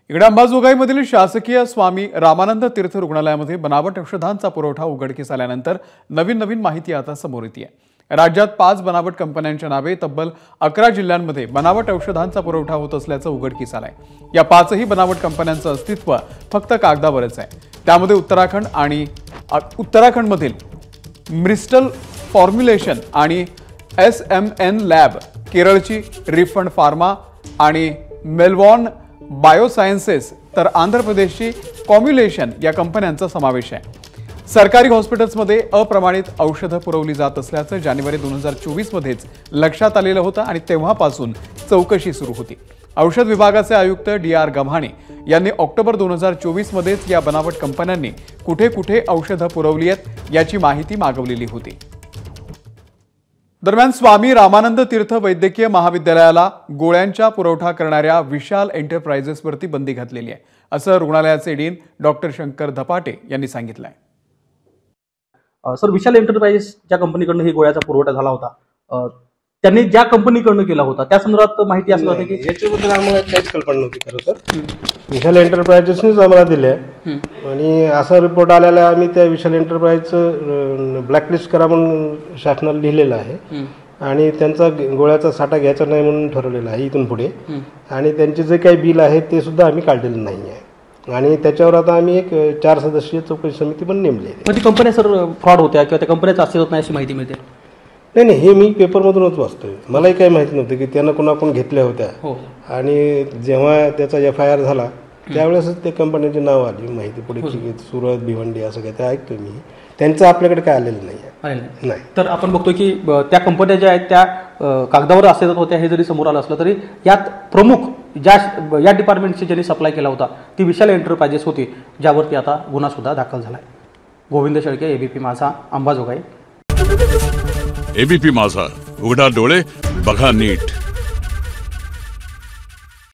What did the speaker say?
इकडे अंबाजोगाईमधील शासकीय स्वामी रामानंद तीर्थ रुग्णालयामध्ये बनावट औषधांचा पुरवठा उघडकीस आल्यानंतर नवीन माहिती आता समोर येते आहे। राज्यात 5 बनावट कंपन्यांच्या नावे तब्बल 11 जिल्ह्यांमध्ये बनावट औषधांचा पुरवठा होत असल्याचं उघडकीस आलंय। या 5ही बनावट कंपन्यांचं अस्तित्व फक्त कागदावरच आहे। त्यामध्ये उत्तराखंडमधील ब्रिस्टल फॉर्म्युलेशन आणि SMN लॅब, केरळची रिफंड फार्मा आणि मेलबॉर्न बायोसायन्सेस तर आंध्र प्रदेशची कॉम्युलेशन या कंपन्यांचा समावेश आहे। सरकारी हॉस्पिटल्समध्ये अप्रमाणित औषधं पुरवली जात असल्याचं जानेवारी 2024 मध्येच लक्षात आलेलं होतं आणि तेव्हापासून चौकशी सुरू होती। औषध विभागाचे आयुक्त DR गव्हाणे यांनी ऑक्टोबर 2024 मध्येच या बनावट कंपन्यांनी कुठे औषधं पुरवली आहेत याची माहिती मागवलेली होती। दरम्यान स्वामी रामानंद तीर्थ वैद्यकीय महाविद्यालयाला गोळ्यांचा पुरवठा करणाऱ्या विशाल एंटरप्राइजेसवरती बंदी घातलेली आहे, असं रुग्णालयाचे डीन डॉक्टर शंकर धपाटे यांनी सांगितलं आहे। सर, विशाल एंटरप्राइजेस ज्या कंपनीकडून ही गोळ्याचा पुरवठा झाला होता, त्यांनी ज्या कंपनीकडून केला होता त्या संदर्भात माहिती असं होतं की याच्याबद्दल आम्हाला काहीच कल्पना नव्हती। खरं तर विशाल एंटरप्राइजेसनीच आम्हाला दिले आणि असा रिपोर्ट आलेला आम्ही त्या विशाल एंटरप्राइजचं ब्लॅकलिस्ट करा म्हणून शासनाला लिहिलेलं आहे आणि त्यांचा गोळ्याचा साठा घ्यायचा नाही म्हणून ठरवलेलं आहे इथून पुढे। आणि त्यांचे जे काही बिल आहे ते सुद्धा आम्ही काढलेलं नाही आहे आणि त्याच्यावर आता आम्ही एक 4 सदस्यीय चौकशी समिती पण नेमली आहे। म्हणजे कंपन्या सर फ्रॉड होत्या किंवा त्या कंपन्याचा अस्तित्व नाही अशी माहिती मिळते? नाही, हे मी पेपरमधूनच वाचतोय। मलाही काही माहिती नव्हतं की त्यांना कोणाकोण घेतल्या होत्या आणि जेव्हा त्याचा FIR झाला त्यावेळेसच ते कंपन्यांची नाव आली माहिती पुढे की सुरत, भिवंडी असं काही ते ऐकतोय मी। त्यांचं आपल्याकडे काय आलेलं नाही। तर आपण बघतोय की त्या कंपन्या ज्या आहेत त्या कागदावर अस्तित्वात होत्या हे जरी समोर आलं असलं तरी यात प्रमुख या डिपार्टमेंटची ज्यांनी सप्लाय केला होता ती विशाल एंटरप्राइजेस होती, ज्यावरती आता गुन्हा सुद्धा दाखल झाला आहे। गोविंद शेळके, ABP माझा, अंबाजोगाई। ABP माझा, उघडा डोळे बघा नीट।